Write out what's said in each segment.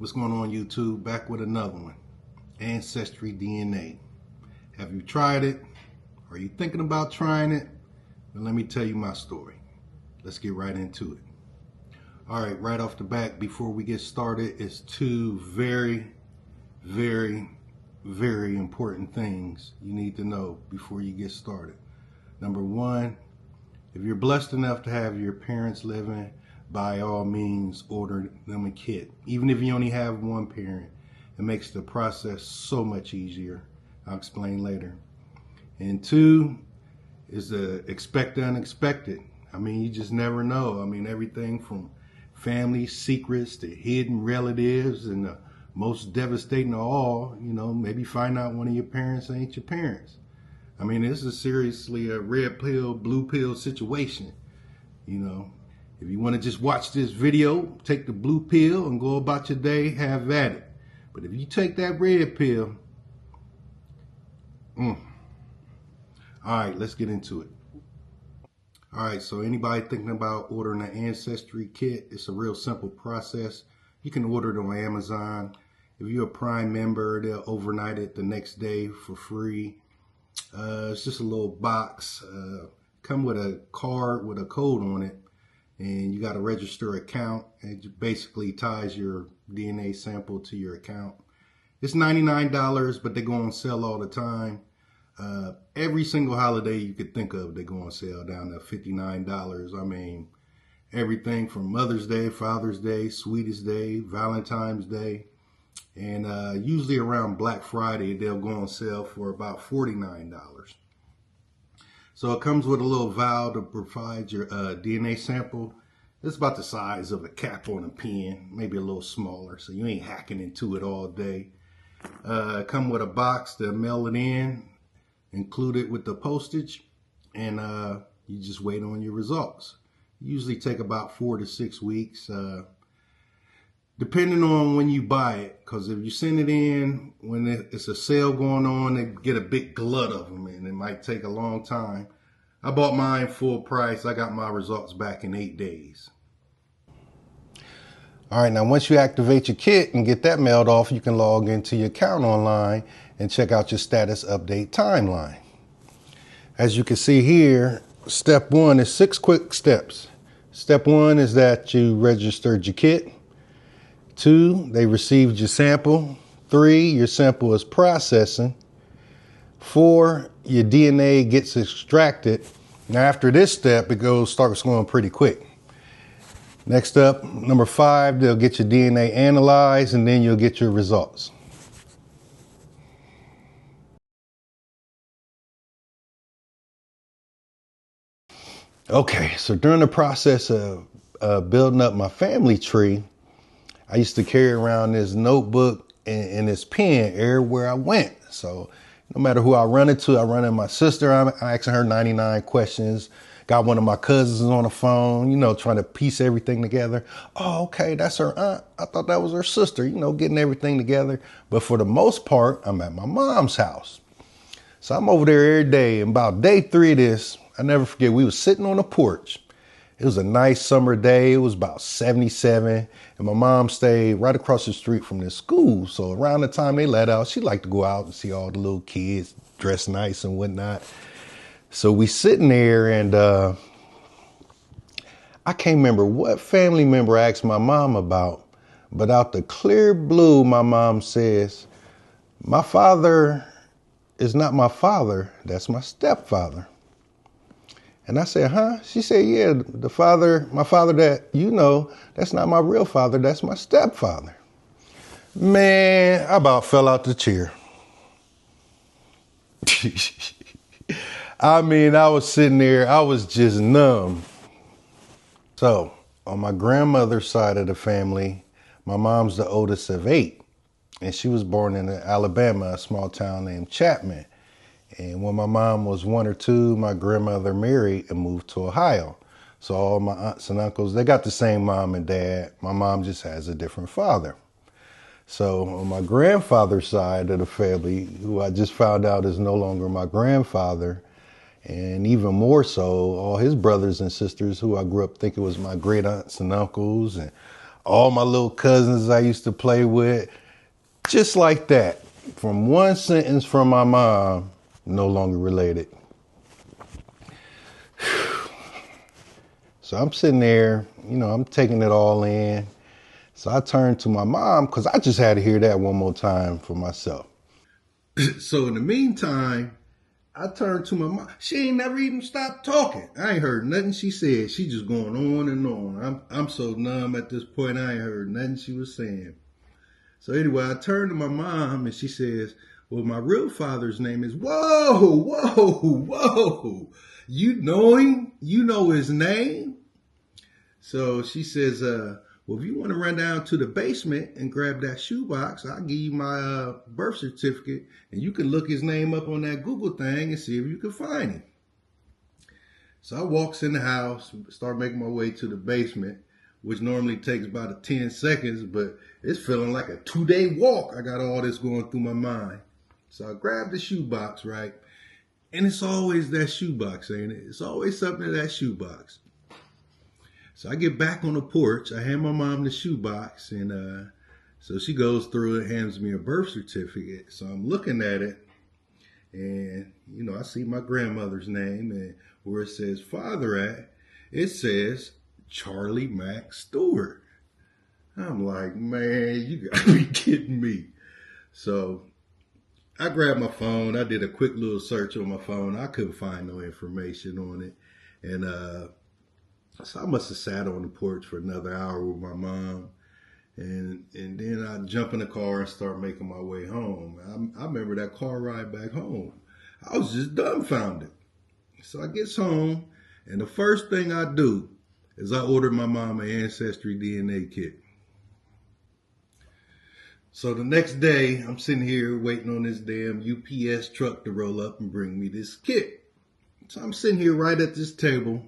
What's going on, YouTube? Back with another one. Ancestry DNA. Have you tried it? Are you thinking about trying it? Well, let me tell you my story. Let's get right into it. All right, right off the bat, before we get started, it's two very important things you need to know before you get started. Number one, if you're blessed enough to have your parents living, by all means, order them a kit. Even if you only have one parent, it makes the process so much easier. I'll explain later. And two is the expect the unexpected. I mean, you just never know. I mean, everything from family secrets to hidden relatives, and the most devastating of all, maybe find out one of your parents ain't your parents. I mean, this is seriously a red pill, blue pill situation. If you want to just watch this video, take the blue pill and go about your day, have at it. But if you take that red pill, all right, let's get into it. All right, so anybody thinking about ordering an Ancestry kit, it's a real simple process. You can order it on Amazon. If you're a Prime member, they'll overnight it the next day for free. It's just a little box. Come with a card with a code on it. And you got to register an account. It basically ties your DNA sample to your account. It's $99, but they go on sale all the time. Every single holiday you could think of, they go on sale down to $59. I mean, everything from Mother's Day, Father's Day, Sweetest Day, Valentine's Day. And usually around Black Friday, they'll go on sale for about $49. So it comes with a little vial to provide your DNA sample. It's about the size of a cap on a pen, maybe a little smaller, so you ain't hacking into it all day. Come with a box to mail it in, included with the postage, and you just wait on your results. Usually take about 4 to 6 weeks, depending on when you buy it, because if you send it in when it's a sale going on, they get a big glut of them, and it might take a long time. I bought mine full price. I got my results back in 8 days. All right, now once you activate your kit and get that mailed off, you can log into your account online and check out your status update timeline. As you can see here, step one is 6 quick steps. Step one is that you registered your kit. 2, they received your sample. 3, your sample is processing. 4, your DNA gets extracted. Now after this step, it starts going pretty quick. Next up, number 5, they'll get your DNA analyzed, and then you'll get your results. Okay, so during the process of building up my family tree, I used to carry around this notebook and this pen everywhere I went. So no matter who I run into my sister, I'm asking her 99 questions. Got one of my cousins on the phone, trying to piece everything together. Oh, okay, that's her aunt. I thought that was her sister, getting everything together. But for the most part, I'm at my mom's house. So I'm over there every day. And about day 3 of this, I never forget, we was sitting on the porch. It was a nice summer day. It was about 77, and my mom stayed right across the street from this school. So around the time they let out, she liked to go out and see all the little kids dressed nice and whatnot. So we sitting there, and I can't remember what family member I asked my mom about, but out the clear blue, my mom says, "My father is not my father, that's my stepfather." And I said, huh? She said, yeah, my father that that's not my real father, that's my stepfather. Man, I about fell out the chair. I mean, I was sitting there, I was just numb. So, on my grandmother's side of the family, my mom's the oldest of 8. And she was born in Alabama, a small town named Chapman. And when my mom was 1 or 2, my grandmother married and moved to Ohio. So all my aunts and uncles, they got the same mom and dad. My mom just has a different father. So on my grandfather's side of the family, who I just found out is no longer my grandfather, and even more so, all his brothers and sisters who I grew up thinking was my great aunts and uncles, and all my little cousins I used to play with, just like that. From one sentence from my mom, no longer related. So I'm sitting there, I'm taking it all in. So I turned to my mom because I just had to hear that one more time for myself. So in the meantime, I turned to my mom. She ain't never even stopped talking. I ain't heard nothing she said. She just going on and on. I'm so numb at this point. I ain't heard nothing she was saying. So anyway, I turned to my mom and she says, well, my real father's name is, whoa. You know him? You know his name? So she says, well, if you want to run down to the basement and grab that shoebox, I'll give you my birth certificate and you can look his name up on that Google thing and see if you can find him. So I walks in the house, start making my way to the basement, which normally takes about 10 seconds, but it's feeling like a 2-day walk. I got all this going through my mind. So I grabbed the shoebox, right? And it's always that shoebox, ain't it? It's always something in that shoebox. So I get back on the porch. I hand my mom the shoebox, and so she goes through it, hands me a birth certificate. So I'm looking at it, and I see my grandmother's name, and where it says father at, it says Charlie Mack Stewart. I'm like, man, you gotta be kidding me. So I grabbed my phone. I did a quick little search on my phone. I couldn't find no information on it, and so I must have sat on the porch for another hour with my mom. And then I jump in the car and start making my way home. I remember that car ride back home. I was just dumbfounded. So I get home, and the first thing I do is I order my mom an Ancestry DNA kit. So the next day, I'm sitting here waiting on this damn UPS truck to roll up and bring me this kit. So I'm sitting here right at this table,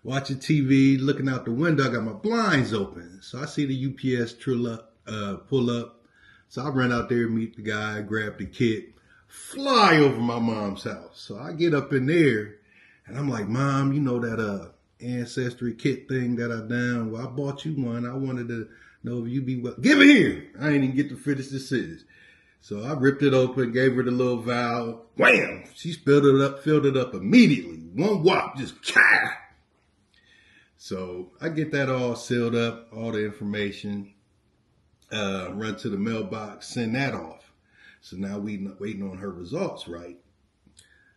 watching TV, looking out the window. I got my blinds open. So I see the UPS pull up. So I run out there, meet the guy, grab the kit, fly over my mom's house. So I get up in there, and I'm like, Mom, you know that Ancestry kit thing that I done? Well, I bought you one. I wanted to know if you be well. Give it here. I ain't even get to finish the sentence. So I ripped it open, gave her the little vial. Wham! She filled it up immediately. One whop, just ka! So I get that all sealed up, all the information, run to the mailbox, send that off. So now we waiting on her results, right?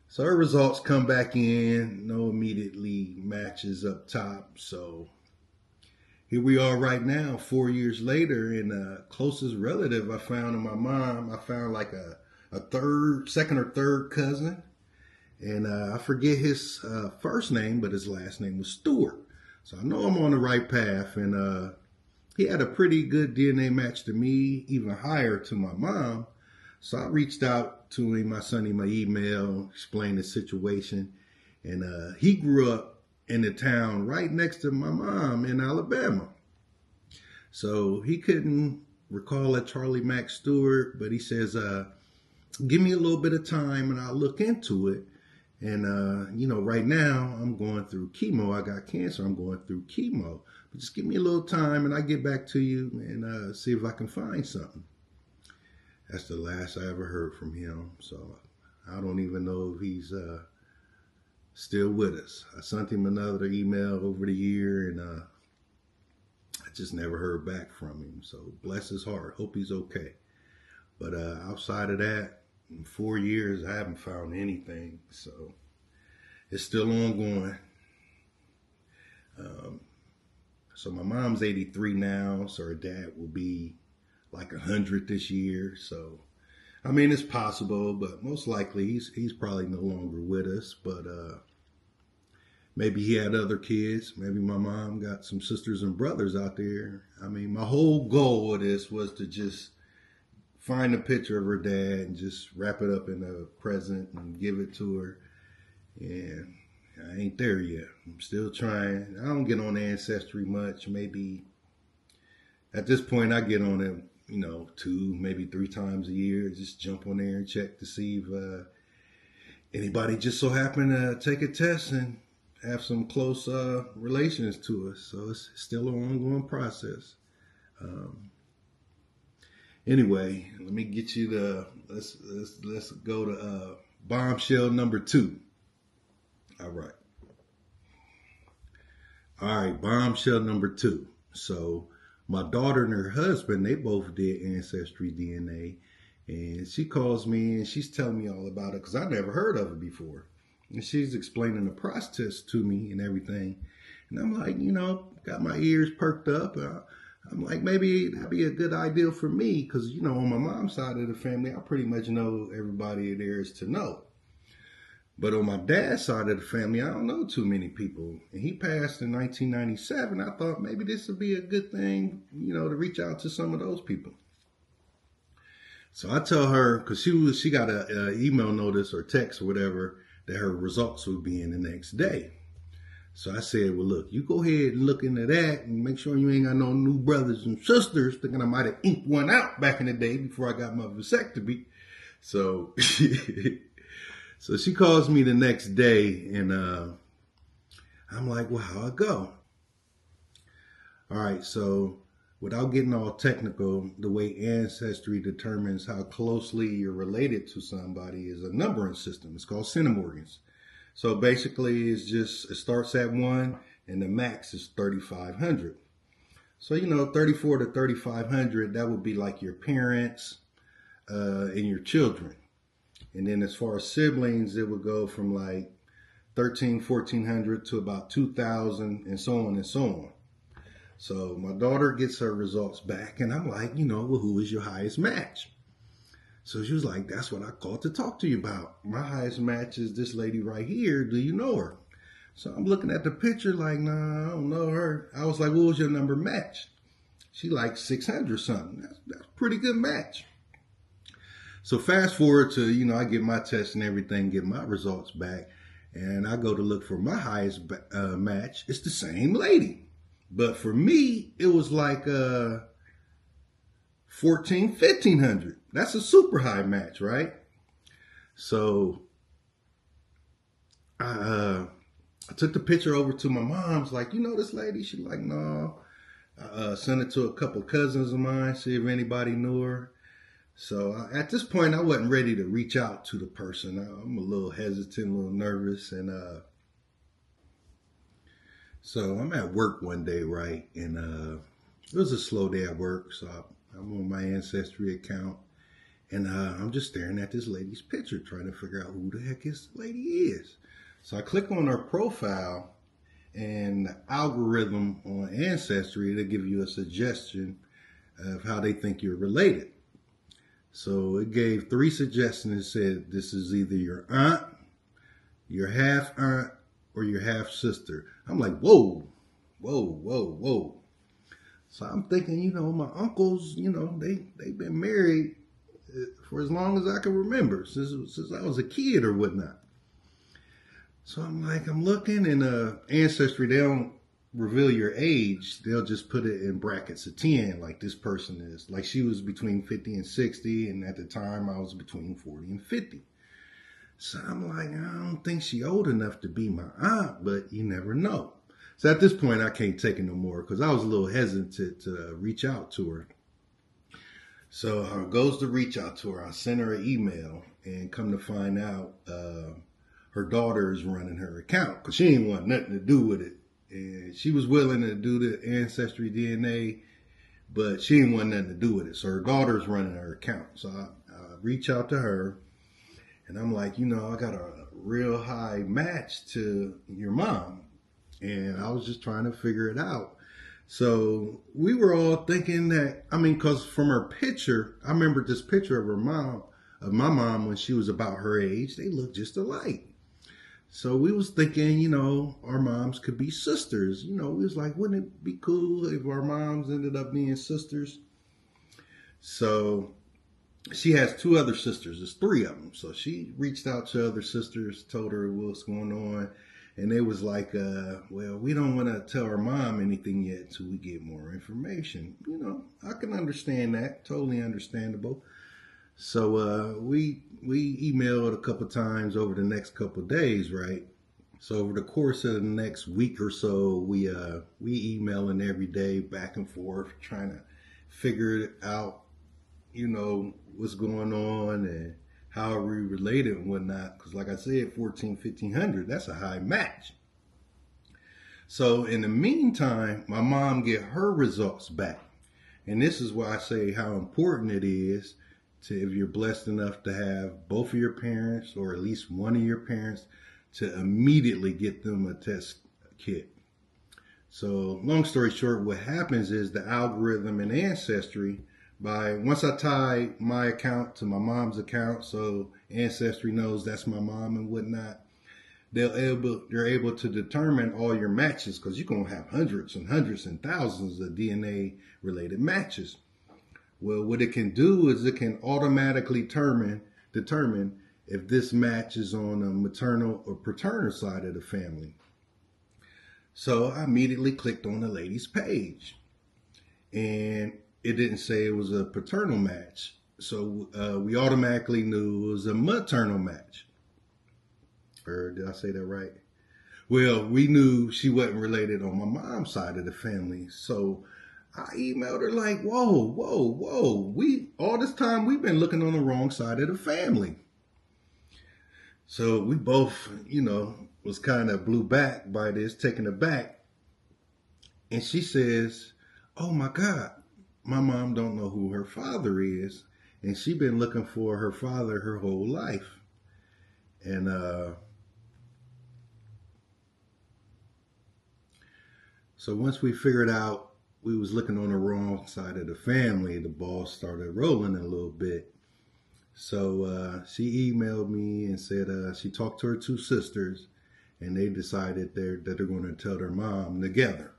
So her results come back in, no immediately matches up top. So here we are right now, 4 years later, and closest relative I found in my mom, I found like a second or third cousin. And I forget his first name, but his last name was Stewart. So I know I'm on the right path, and he had a pretty good DNA match to me, even higher to my mom. So I reached out to him, I sent him an email, explained the situation, and he grew up in the town right next to my mom in Alabama. So he couldn't recall that Charlie Mack Stewart, but he says, give me a little bit of time and I'll look into it. And, right now I'm going through chemo. I got cancer. I'm going through chemo. But just give me a little time and I'll get back to you and see if I can find something. That's the last I ever heard from him. So I don't even know if he's still with us. I sent him another email over the year and I just never heard back from him. So bless his heart. Hope he's okay. But outside of that, in 4 years, I haven't found anything, so it's still ongoing. So my mom's 83 now, so her dad will be like 100 this year. So, I mean, it's possible, but most likely he's probably no longer with us. But maybe he had other kids. Maybe my mom got some sisters and brothers out there. I mean, my whole goal of this was to just find a picture of her dad and just wrap it up in a present and give it to her. And I ain't there yet. I'm still trying. I don't get on Ancestry much. Maybe at this point I get on it, 2, maybe 3 times a year. Just jump on there and check to see if anybody just so happened to take a test and have some close relations to us. So it's still an ongoing process. Um, anyway, let me get you the let's go to bombshell number 2. All right. All right, bombshell number 2. So my daughter and her husband, they both did Ancestry DNA. And she calls me and she's telling me all about it because I never heard of it before. And she's explaining the process to me and everything. And I'm like, got my ears perked up. I'm like, maybe that'd be a good idea for me because, on my mom's side of the family, I pretty much know everybody there is to know. But on my dad's side of the family, I don't know too many people. And he passed in 1997. I thought maybe this would be a good thing, to reach out to some of those people. So I tell her, because she got a email notice or text or whatever, that her results would be in the next day. So I said, well, look, you go ahead and look into that and make sure you ain't got no new brothers and sisters, thinking I might have inked one out back in the day before I got my vasectomy. So... So she calls me the next day, and I'm like, well, how'd it go? All right, so without getting all technical, the way Ancestry determines how closely you're related to somebody is a numbering system. It's called centimorgans. So basically, it starts at 1, and the max is 3,500. So, 34 to 3,500, that would be like your parents and your children. And then as far as siblings, it would go from like 1,400 to about 2,000 and so on and so on. So my daughter gets her results back and I'm like, well, who is your highest match? So she was like, that's what I called to talk to you about. My highest match is this lady right here. Do you know her? So I'm looking at the picture like, nah, I don't know her. I was like, what was your number match? She like 600 something. That's a pretty good match. So fast forward to, I get my test and everything, get my results back, and I go to look for my highest match. It's the same lady. But for me, it was like 1,500. That's a super high match, right? So I took the picture over to my mom's, like, this lady? She's like, no. I sent it to a couple cousins of mine, see if anybody knew her. So at this point, I wasn't ready to reach out to the person. I'm a little hesitant, a little nervous. And so I'm at work one day, right? And it was a slow day at work. So I'm on my Ancestry account. And I'm just staring at this lady's picture, trying to figure out who the heck this lady is. So I click on her profile. And the algorithm on Ancestry, it'll give you a suggestion of how they think you're related. So it gave 3 suggestions. It said this is either your aunt, your half aunt, or your half sister. I'm like, whoa. So I'm thinking, my uncles, they've been married for as long as I can remember, since I was a kid or whatnot. So I'm looking, and Ancestry, they don't reveal your age. They'll just put it in brackets of 10, like this person is. Like she was between 50 and 60, and at the time I was between 40 and 50. So I'm like, I don't think she's old enough to be my aunt, but you never know. So at this point, I can't take it no more because I was a little hesitant to reach out to her. So I goes to reach out to her. I sent her an email, and come to find out, her daughter is running her account because she didn't want nothing to do with it. And she was willing to do the Ancestry DNA, but she didn't want nothing to do with it. So her daughter's running her account. So I reach out to her, and I'm like, I got a real high match to your mom. And I was just trying to figure it out. So we were all thinking that, because from her picture, I remember this picture of my mom when she was about her age. They looked just alike. So we was thinking, our moms could be sisters. We was like, wouldn't it be cool if our moms ended up being sisters? So she has 2 other sisters. There's 3 of them. So she reached out to other sisters, told her what's going on. And they was like, well, we don't want to tell our mom anything yet until we get more information. I can understand that. Totally understandable. So we emailed a couple times over the next couple of days, right? So over the course of the next week or so, we emailing every day back and forth, trying to figured out, what's going on and how are we related and whatnot. Because like I said, 14, 1500, that's a high match. So in the meantime, my mom get her results back. And this is why I say how important it is to, if you're blessed enough to have both of your parents or at least one of your parents, to immediately get them a test kit. So long story short, what happens is the algorithm in Ancestry, once I tie my account to my mom's account, so Ancestry knows that's my mom and whatnot, they're able to determine all your matches, because you're going to have hundreds and hundreds and thousands of DNA related matches. Well, what it can do is it can automatically determine if this match is on a maternal or paternal side of the family. So I immediately clicked on the lady's page, and it didn't say it was a paternal match. So we automatically knew it was a maternal match. Or did I say that right? Well, we knew she wasn't related on my mom's side of the family. So I emailed her like, whoa. All this time we've been looking on the wrong side of the family. So we both, was kind of blew back by this, taken aback. And she says, oh my God, my mom don't know who her father is. And she been looking for her father her whole life. And so once we figured out we was looking on the wrong side of the family, the ball started rolling a little bit. So she emailed me and said she talked to her two sisters, and they decided that they're going to tell their mom together.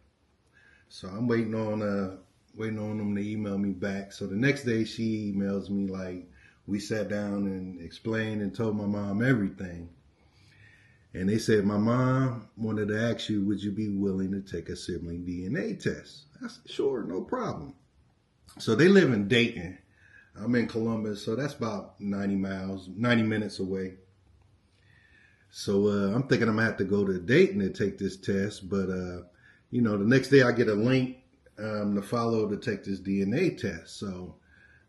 So I'm waiting on them to email me back. So the next day she emails me like, we sat down and explained and told my mom everything. And they said, my mom wanted to ask you, would you be willing to take a sibling DNA test? I said, sure, no problem. So they live in Dayton. I'm in Columbus, so that's about 90 minutes away. So I'm thinking I'm going to have to go to Dayton to take this test. But, the next day I get a link to follow to take this DNA test. So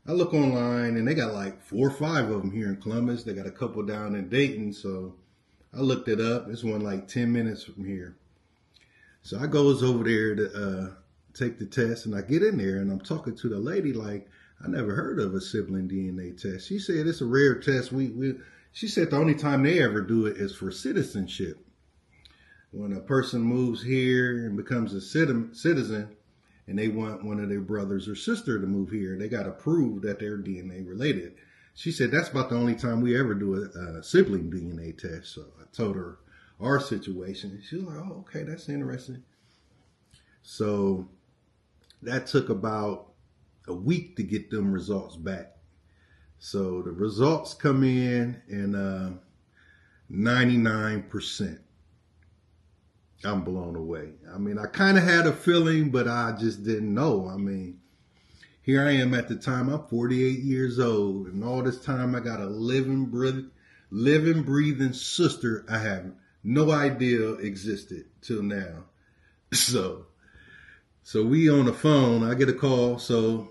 I look online, and they got like 4 or 5 of them here in Columbus. They got a couple down in Dayton. So I looked it up. It's one like 10 minutes from here. So I goes over there to take the test, and I get in there, and I'm talking to the lady like, I never heard of a sibling DNA test. She said it's a rare test. She said the only time they ever do it is for citizenship. When a person moves here and becomes a citizen, and they want one of their brothers or sister to move here, they got to prove that they're DNA related. She said that's about the only time we ever do a sibling DNA test. So I told her our situation. She was like, oh, okay, that's interesting. So that took about a week to get them results back. So the results come in and 99%. I'm blown away. I mean, I kind of had a feeling, but I just didn't know. I mean, here I am at the time, I'm 48 years old, and all this time I got a living, breathing sister I have no idea existed till now. So we on the phone, I get a call. So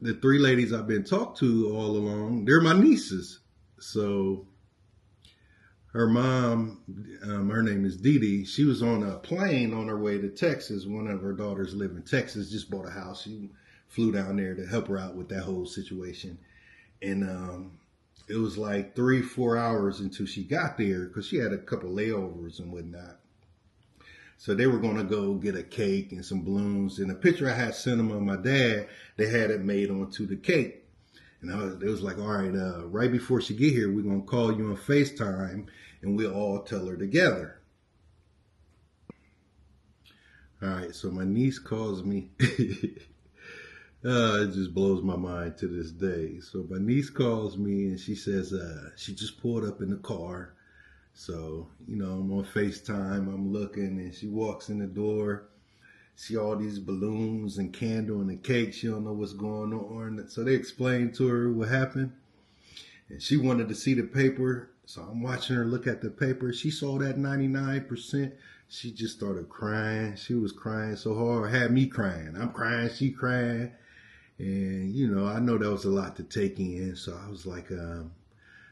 the 3 ladies I've been talked to all along, they're my nieces. So her mom, her name is Dee Dee. She was on a plane on her way to Texas. One of her daughters live in Texas, just bought a house. She flew down there to help her out with that whole situation. And it was like 3-4 hours until she got there, because she had a couple layovers and whatnot. So they were going to go get a cake and some balloons. And the picture I had sent them of my dad, they had it made onto the cake. And it was like, all right, right before she get here, we're going to call you on FaceTime, and we'll all tell her together. All right, so my niece calls me. It just blows my mind to this day. So my niece calls me, and she says she just pulled up in the car. So, I'm on FaceTime, I'm looking, and she walks in the door, see all these balloons and candle and the cake. She don't know what's going on. So they explained to her what happened, and she wanted to see the paper. So I'm watching her look at the paper. She saw that 99%. She just started crying. She was crying so hard, had me crying. I'm crying, she crying. And, you know, I know that was a lot to take in. So I was like,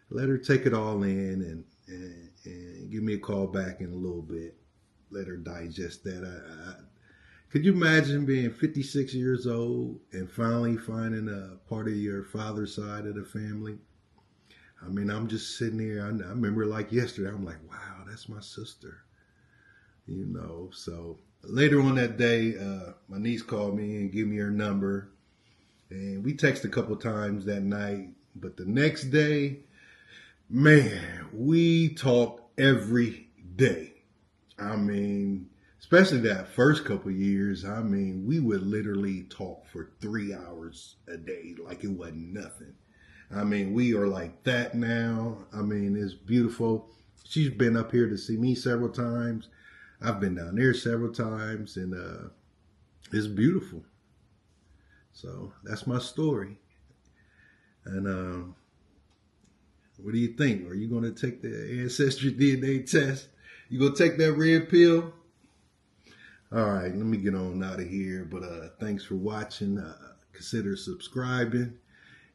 let her take it all in and give me a call back in a little bit. Let her digest that. Could you imagine being 56 years old and finally finding a part of your father's side of the family? I mean, I'm just sitting here. I remember like yesterday, I'm like, wow, that's my sister. You know, so later on that day, my niece called me and gave me her number. And we texted a couple times that night. But the next day, man, we talked every day. I mean, especially that first couple of years, I mean, we would literally talk for 3 hours a day like it wasn't nothing. I mean, we are like that now. I mean, it's beautiful. She's been up here to see me several times. I've been down there several times, and it's beautiful. So that's my story. And what do you think? Are you going to take the Ancestry DNA test? You going to take that red pill? All right, let me get on out of here. But thanks for watching. Consider subscribing,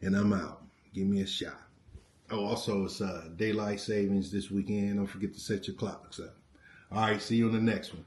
and I'm out. Give me a shot. Oh, also, it's daylight savings this weekend. Don't forget to set your clocks up. All right, see you on the next one.